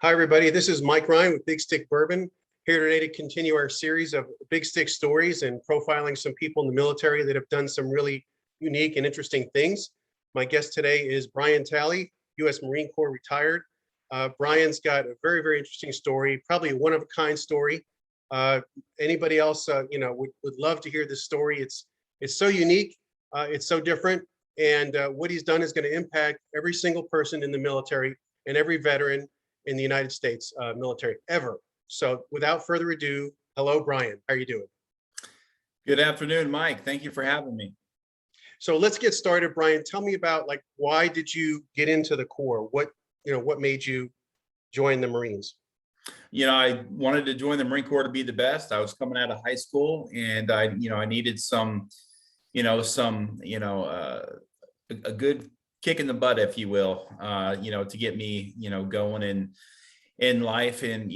Hi, everybody. This is Mike Ryan with Big Stick Bourbon, here today to continue our series of Big Stick stories and profiling some people in the military that have done some really unique and interesting things. My guest today is Brian Talley, U.S. Marine Corps retired. Brian's got a very, very interesting story, probably a one-of-a-kind story. Anybody else, would love to hear this story. It's so unique, it's so different, and what he's done is going to impact every single person in the military and every veteran in the United States military ever. So without further ado, hello, Brian. How are you doing? Good afternoon, Mike. Thank you for having me. So let's get started, Brian. Tell me about why did you get into the Corps? What made you join the Marines? I wanted to join the Marine Corps to be the best. I was coming out of high school and I needed a good kick in the butt, if you will, to get me, going in life and,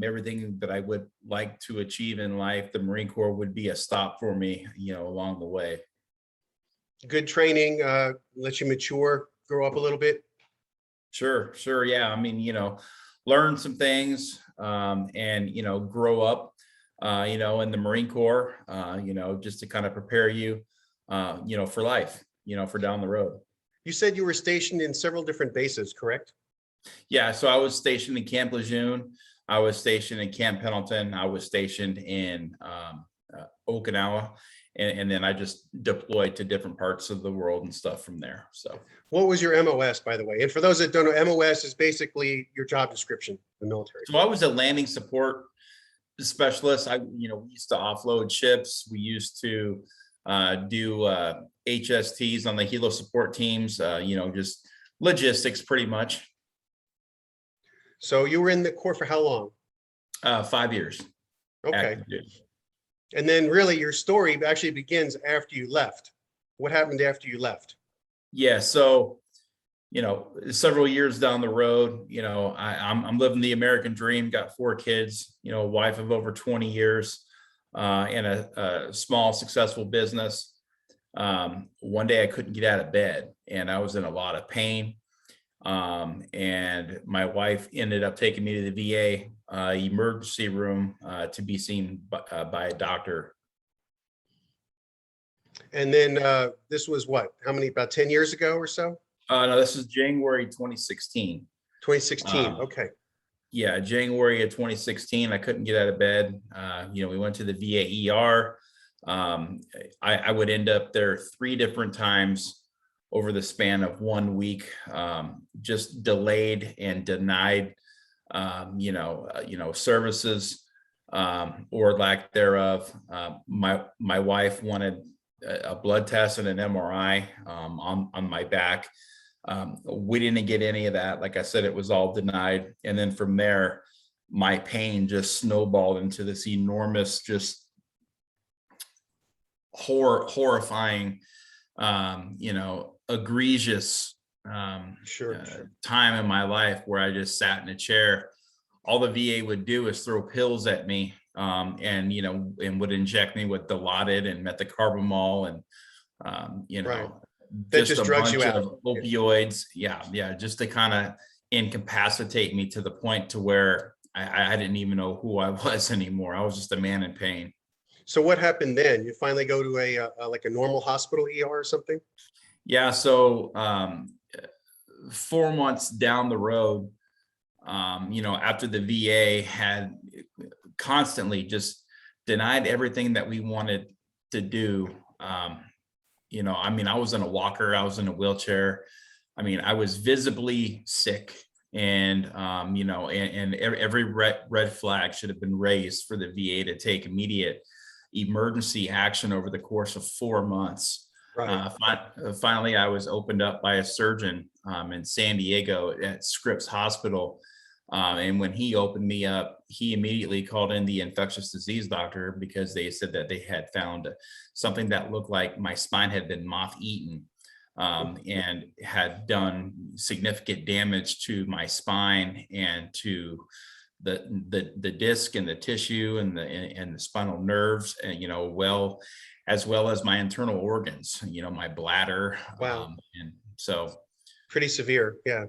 everything that I would like to achieve in life. The Marine Corps would be a stop for me, along the way. Good training, let you mature, grow up a little bit. Sure. Yeah. Learn some things, and, grow up, in the Marine Corps, just to kind of prepare you, for life, for down the road. You said you were stationed in several different bases, correct? Yeah, so I was stationed in Camp Lejeune. I was stationed in Camp Pendleton. I was stationed in Okinawa, and then I just deployed to different parts of the world and stuff from there. So, what was your MOS, by the way? And for those that don't know, MOS is basically your job description in the military. So I was a landing support specialist. We used to offload ships. We used to do HSTs on the helo support teams. Just logistics, pretty much. So you were in the Corps for how long? 5 years. Okay. And then really your story actually begins after you left. What happened after you left? Yeah. So, several years down the road, I'm living the American dream, got 4 kids, a wife of over 20 years, and a small successful business. One day I couldn't get out of bed and I was in a lot of pain. And my wife ended up taking me to the VA emergency room to be seen by a doctor. And then this was what? How many? About 10 years ago or so? No, this is January 2016. 2016. Okay. Yeah, January of 2016. I couldn't get out of bed. We went to the VA ER. I would end up there 3 different times over the span of 1 week, just delayed and denied, services, or lack thereof. My wife wanted a blood test and an MRI on my back. We didn't get any of that. Like I said, it was all denied. And then from there, my pain just snowballed into this enormous, just horrifying, egregious time in my life where I just sat in a chair. All the VA would do is throw pills at me, and would inject me with Dilaudid and methocarbamol and right. That just a drugs bunch you out. of opioids. Yeah, just to kind of incapacitate me to the point to where I didn't even know who I was anymore. I was just a man in pain. So what happened then? You finally go to a normal hospital ER or something? Yeah. So 4 months down the road, after the VA had constantly just denied everything that we wanted to do. I was in a walker, I was in a wheelchair. I was visibly sick, and every red flag should have been raised for the VA to take immediate emergency action over the course of 4 months. Right. Finally, I was opened up by a surgeon in San Diego at Scripps Hospital. And when he opened me up, he immediately called in the infectious disease doctor because they said that they had found something that looked like my spine had been moth-eaten, and had done significant damage to my spine and to the disc and the tissue and the spinal nerves, and as well as my internal organs, my bladder. Wow. And so pretty severe. Yeah.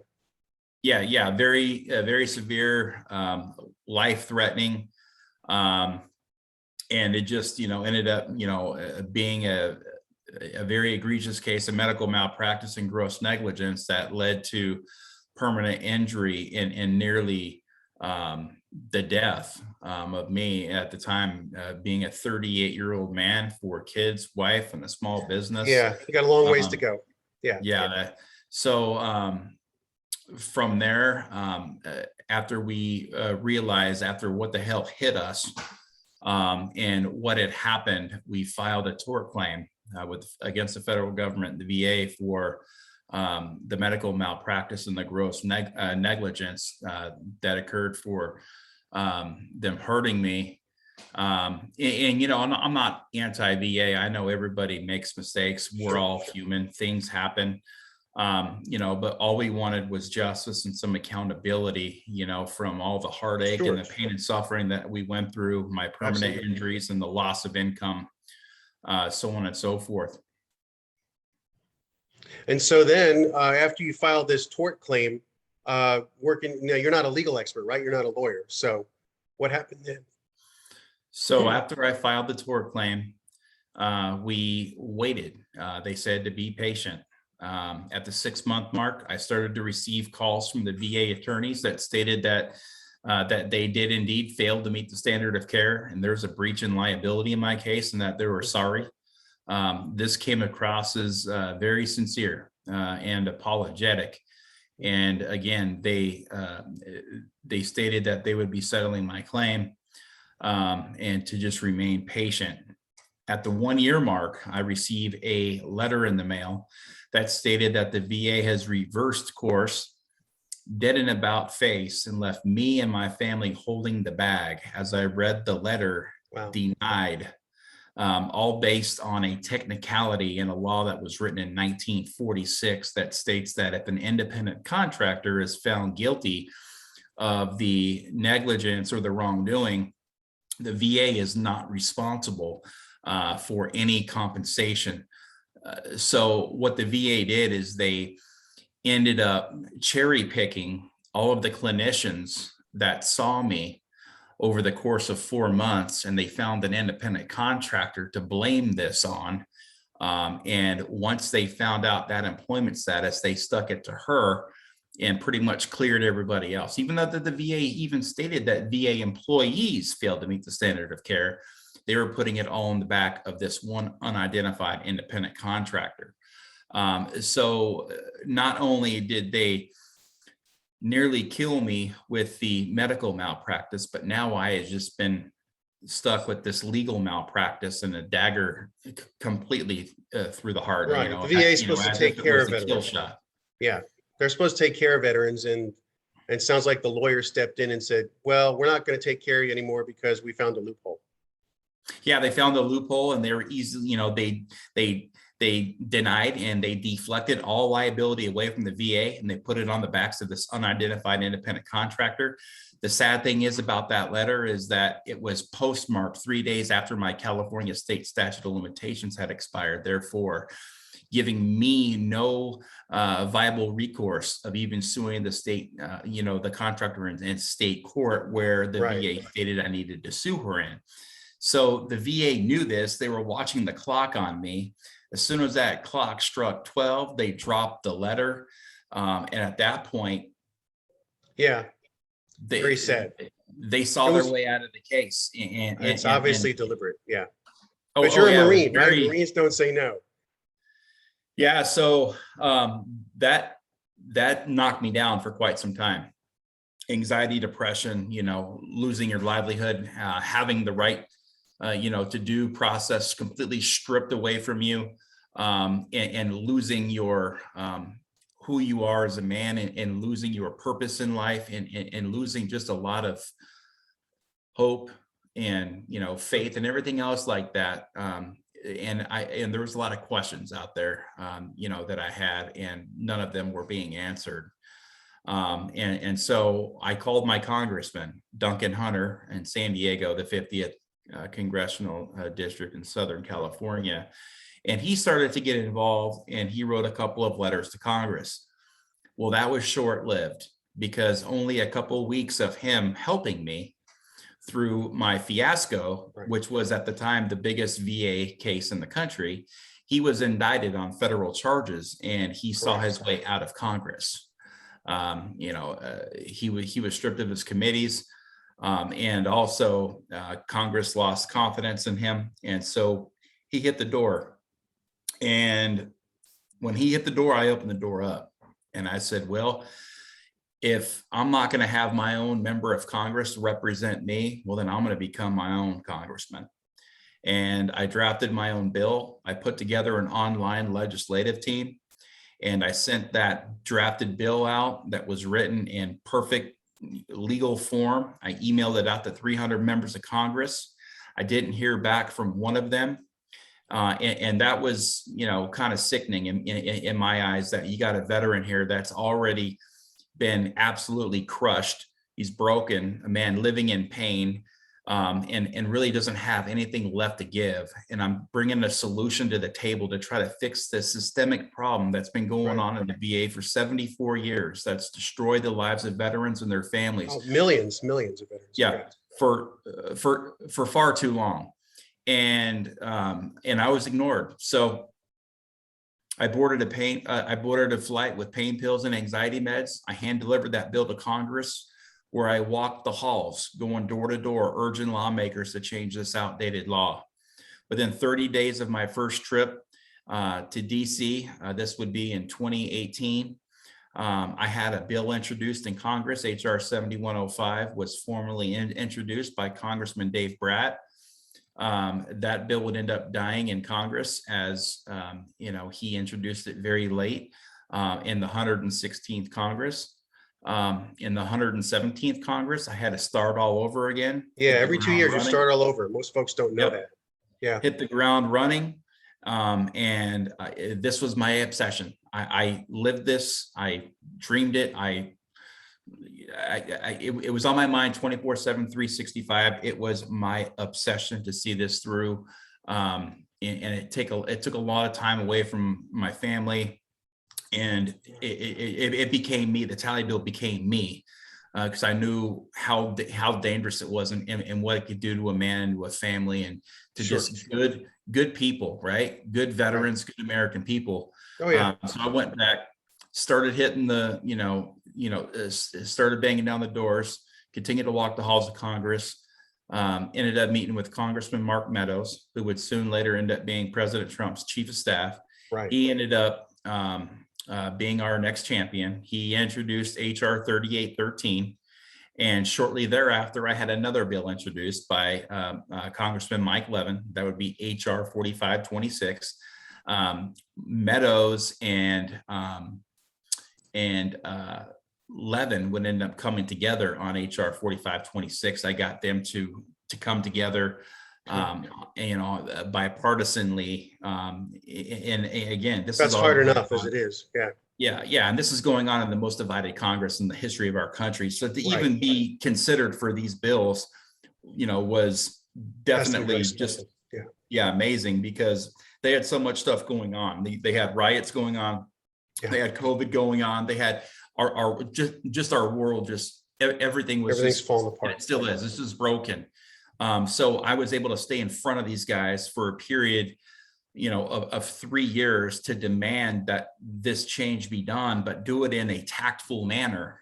Yeah, very severe, life-threatening. Um, and it just, ended up, being a very egregious case of medical malpractice and gross negligence that led to permanent injury and nearly the death of me at the time, being a 38-year-old man, 4 kids, wife, and a small business. Yeah, you got a long ways to Um, go. Yeah. yeah, so from there, after we realized after what the hell hit us, and what had happened, we filed a tort claim against the federal government and the VA for the medical malpractice and the gross negligence that occurred for them hurting me. I'm not anti-VA. I know everybody makes mistakes. We're all human. Things happen. But all we wanted was justice and some accountability, from all the heartache Sure. and the pain and suffering that we went through, my permanent Absolutely. injuries and the loss of income, so on and so forth. And so then, after you filed this tort claim, you're not a legal expert, right? You're not a lawyer. So what happened then? So after I filed the tort claim, we waited. They said to be patient. At the 6-month mark, I started to receive calls from the VA attorneys that stated that they did indeed fail to meet the standard of care, and there's a breach in liability in my case, and that they were sorry. This came across as very sincere and apologetic. And again, they stated that they would be settling my claim, and to just remain patient. At the 1-year mark, I received a letter in the mail that stated that the VA has reversed course, dead and about face, and left me and my family holding the bag. As I read the letter, Wow. denied, all based on a technicality in a law that was written in 1946 that states that if an independent contractor is found guilty of the negligence or the wrongdoing, the VA is not responsible for any compensation. So what the VA did is they ended up cherry picking all of the clinicians that saw me over the course of 4 months, and they found an independent contractor to blame this on. And once they found out that employment status, they stuck it to her and pretty much cleared everybody else. Even though the VA even stated that VA employees failed to meet the standard of care, they were putting it all in the back of this one unidentified independent contractor. So not only did they nearly kill me with the medical malpractice, but now I had just been stuck with this legal malpractice and a dagger completely through the heart. Right. The VA is supposed to take care of veterans. Yeah, they're supposed to take care of veterans, and it sounds like the lawyer stepped in and said, well, we're not going to take care of you anymore because we found a loophole. Yeah, they found a loophole, and they were easily, they denied and they deflected all liability away from the VA, and they put it on the backs of this unidentified independent contractor. The sad thing is about that letter is that it was postmarked 3 days after my California state statute of limitations had expired, therefore giving me no viable recourse of even suing the state, the contractor in state court where the VA stated I needed to sue her in. So the VA knew this. They were watching the clock on me. As soon as that clock struck 12, they dropped the letter. And at that point, very sad. They saw their way out of the case. And it's obviously deliberate. Yeah. Oh, but you're a Marine, right? Marines don't say no. Yeah. So that knocked me down for quite some time. Anxiety, depression, losing your livelihood, having the right to due process completely stripped away from you, and losing your who you are as a man, and losing your purpose in life, and losing just a lot of hope and faith and everything else like that. And there was a lot of questions out there that I had, and none of them were being answered. And so I called my congressman, Duncan Hunter, in San Diego, the 50th congressional district in Southern California. And he started to get involved, and he wrote a couple of letters to Congress. Well, that was short-lived. because only a couple of weeks of him helping me through my fiasco, Right. which was at the time the biggest VA case in the country, he was indicted on federal charges and he saw Correct. his way out of Congress. He was stripped of his committees, and also Congress lost confidence in him, and so he hit the door. And when he hit the door, I opened the door up, and I said, "Well, if I'm not going to have my own member of Congress represent me, well, then I'm going to become my own congressman." And I drafted my own bill. I put together an online legislative team, and I sent that drafted bill out that was written in perfect legal form. I emailed it out to 300 members of Congress. I didn't hear back from one of them. And that was, kind of sickening in my eyes, that you got a veteran here that's already been absolutely crushed. He's broken, a man living in pain, and really doesn't have anything left to give. And I'm bringing a solution to the table to try to fix this systemic problem that's been going on in the VA for 74 years. That's destroyed the lives of veterans and their families. Oh, millions of veterans. Yeah, for far too long. And I was ignored. So I boarded a flight with pain pills and anxiety meds. I hand delivered that bill to Congress, where I walked the halls, going door to door, urging lawmakers to change this outdated law. Within 30 days of my first trip to DC, this would be in 2018, I had a bill introduced in Congress. HR 7105 was formally introduced by Congressman Dave Bratt. That bill would end up dying in Congress, as he introduced it very late in the 116th Congress. In the 117th Congress, I had to start all over again. Yeah, every 2 years you start all over. Most folks don't know that. Yeah. Hit the ground running. And this was my obsession. I lived this. I dreamed it. It was on my mind 24/7, 365. It was my obsession to see this through. And it took a lot of time away from my family, and it became me. The tally bill became me, because I knew how dangerous it was, and what it could do to a man and to a family, and to just good people, right? Good veterans, good American people. Oh yeah. So I went back, started hitting the, started banging down the doors, continued to walk the halls of Congress, ended up meeting with Congressman Mark Meadows, who would soon later end up being President Trump's chief of staff. Right. He ended up being our next champion. He introduced HR 3813. And shortly thereafter, I had another bill introduced by Congressman Mike Levin. That would be HR 4526. Meadows and Levin would end up coming together on HR 4526. I got them to come together, bipartisanly. And again, that's hard enough as it is. Yeah. Yeah. And this is going on in the most divided Congress in the history of our country. So to even be considered for these bills, was definitely just, amazing, because they had so much stuff going on. They had riots going on. Yeah. They had COVID going on. They had our world, everything's falling apart. It still is. This is broken. So I was able to stay in front of these guys for a period, of 3 years, to demand that this change be done, but do it in a tactful manner.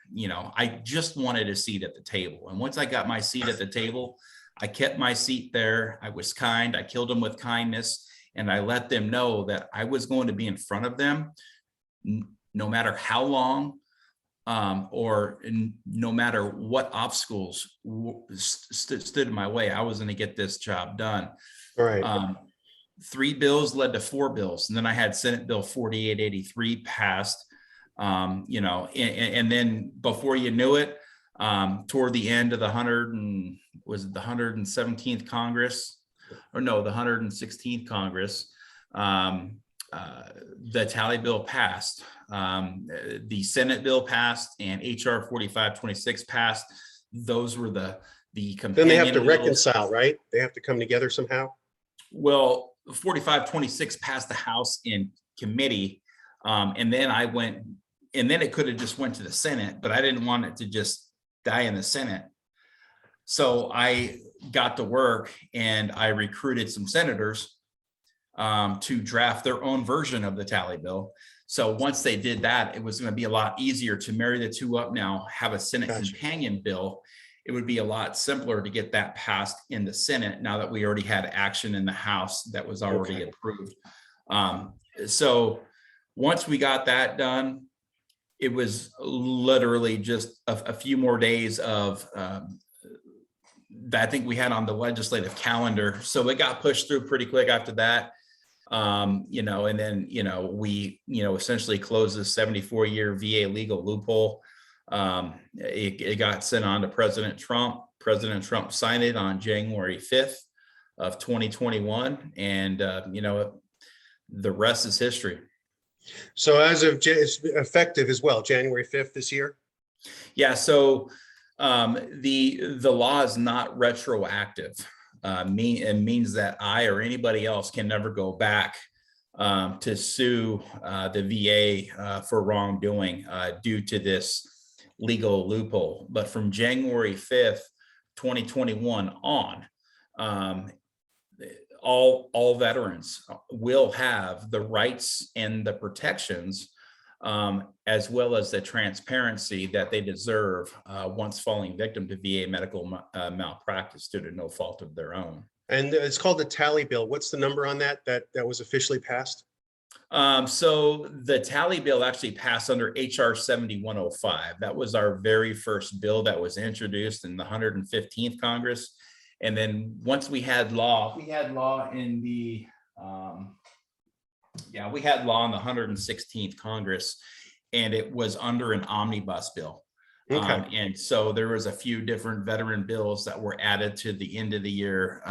I just wanted a seat at the table. And once I got my seat at the table, I kept my seat there. I was kind. I killed them with kindness. And I let them know that I was going to be in front of them, no matter how long, or no matter what obstacles stood in my way. I was going to get this job done. All right. 3 bills led to 4 bills. And then I had Senate Bill 4883 passed, and then before you knew it, toward the end of the 117th Congress, or no, the 116th Congress, the tally bill passed. The Senate bill passed, and HR 4526 passed. Those were the companion Then they have to bills. reconcile, right? They have to come together somehow. Well, 4526 passed the House in committee, and then I went and then it could have just went to the Senate, but I didn't want it to just die in the Senate. So I got to work and I recruited some senators to draft their own version of the tally bill. So once they did that, it was going to be a lot easier to marry the two up now, have a Senate companion bill. It would be a lot simpler to get that passed in the Senate now that we already had action in the House that was already approved. So once we got that done, it was literally just a few more days of that I think we had on the legislative calendar. So it got pushed through pretty quick after that. You know, and then, you know, we, you know, essentially closed the 74-year VA legal loophole. It got sent on to President Trump. President Trump signed it on January 5th of 2021. And, you know, the rest is history. So as of it's effective as well, January 5th this year? Yeah. So the law is not retroactive. It means that I or anybody else can never go back to sue the VA for wrongdoing due to this legal loophole. But from January 5th, 2021 on, all veterans will have the rights and the protections as well as the transparency that they deserve once falling victim to VA medical malpractice due to no fault of their own. And it's called the tally bill. What's the number on that was officially passed? So the tally bill actually passed under HR 7105. That was our very first bill that was introduced in the 115th Congress. And then once we had law in the we had law in the 116th Congress, and it was under an omnibus bill. And so there was a few different veteran bills that were added to the end of the year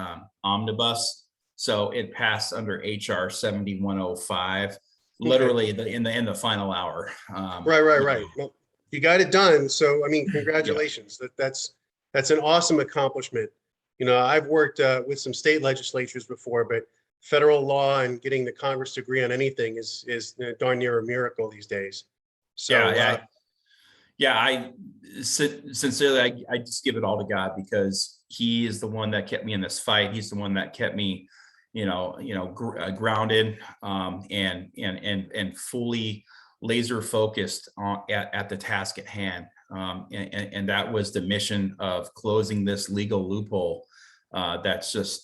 omnibus. So it passed under HR 7105, literally in the final hour. Right. Well, you got it done. So, I mean, congratulations. That's an awesome accomplishment. You know, I've worked with some state legislatures before, but federal law and getting the Congress to agree on anything is darn near a miracle these days. So I sincerely, I just give it all to God, because he is the one that kept me in this fight. He's the one that kept me, grounded and fully laser focused at the task at hand. And that was the mission of closing this legal loophole that's just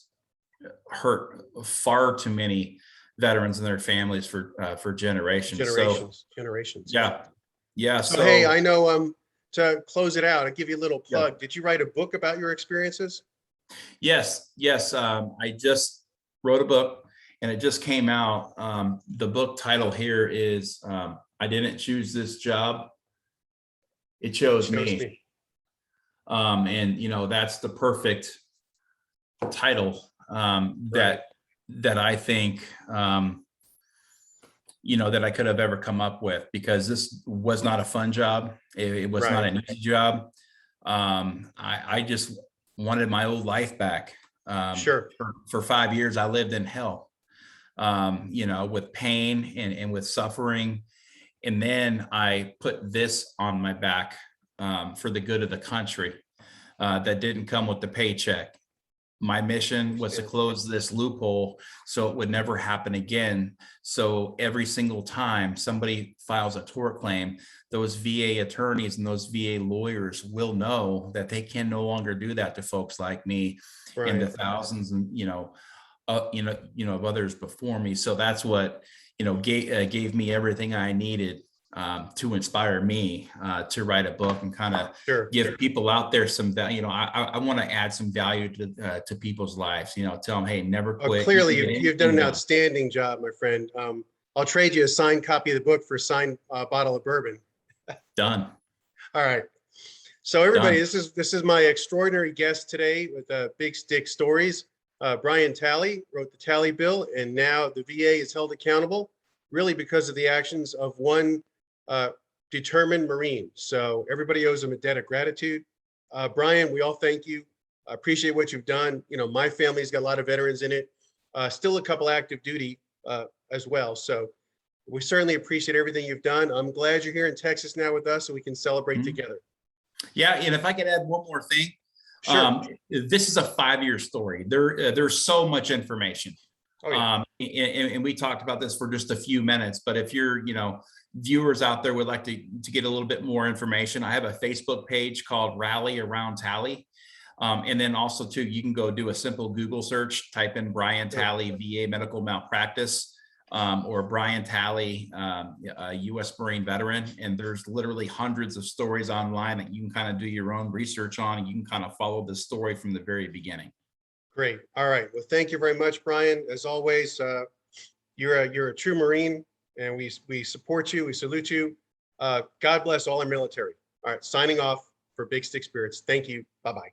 hurt far too many veterans and their families for generations. Generations. Yeah. So hey, I know to close it out, I'll give you a little plug. Did you write a book about your experiences? Yes. I just wrote a book and it just came out. The book title here is I Didn't Choose This Job. It chose me. And that's the perfect title that I think that I could have ever come up with, because this was not a fun job. It was not an easy job. I just wanted my old life back. For 5 years, I lived in hell, with pain and with suffering. And then I put this on my back for the good of the country that didn't come with the paycheck. My mission was to close this loophole so it would never happen again. So every single time somebody files a tort claim, those VA attorneys and those VA lawyers will know that they can no longer do that to folks like me and the thousands and of others before me. So that's what gave me everything I needed to inspire me to write a book and kind of give people out there some value. I want to add some value to people's lives. Tell them, hey, never quit. Clearly, you've done an outstanding job, my friend. I'll trade you a signed copy of the book for a signed bottle of bourbon. Done. All right. So everybody, this is my extraordinary guest today with Big Stick Stories. Brian Talley wrote the Tally Bill, and now the VA is held accountable, really because of the actions of one determined Marine. So everybody owes him a debt of gratitude. Brian, we all thank you. I appreciate what you've done. My family's got a lot of veterans in it. Still a couple active duty as well. So We certainly appreciate everything you've done. I'm glad you're here in Texas now with us so we can celebrate Mhm. together. Yeah, and if I could add one more thing, Sure. this is a 5-year story. There's so much information. Oh, yeah. And we talked about this for just a few minutes, but if you're, viewers out there would like to get a little bit more information, I have a Facebook page called Rally Around Tally. And then also too, you can go do a simple Google search, type in Brian Sure. Tally, VA medical malpractice, or Brian Tally, a US Marine veteran. And there's literally hundreds of stories online that you can kind of do your own research on, and you can kind of follow the story from the very beginning. Great. All right. Well, thank you very much, Brian. As always, you're a true Marine, and we support you. We salute you. God bless all our military. All right. Signing off for Big Stick Spirits. Thank you. Bye-bye.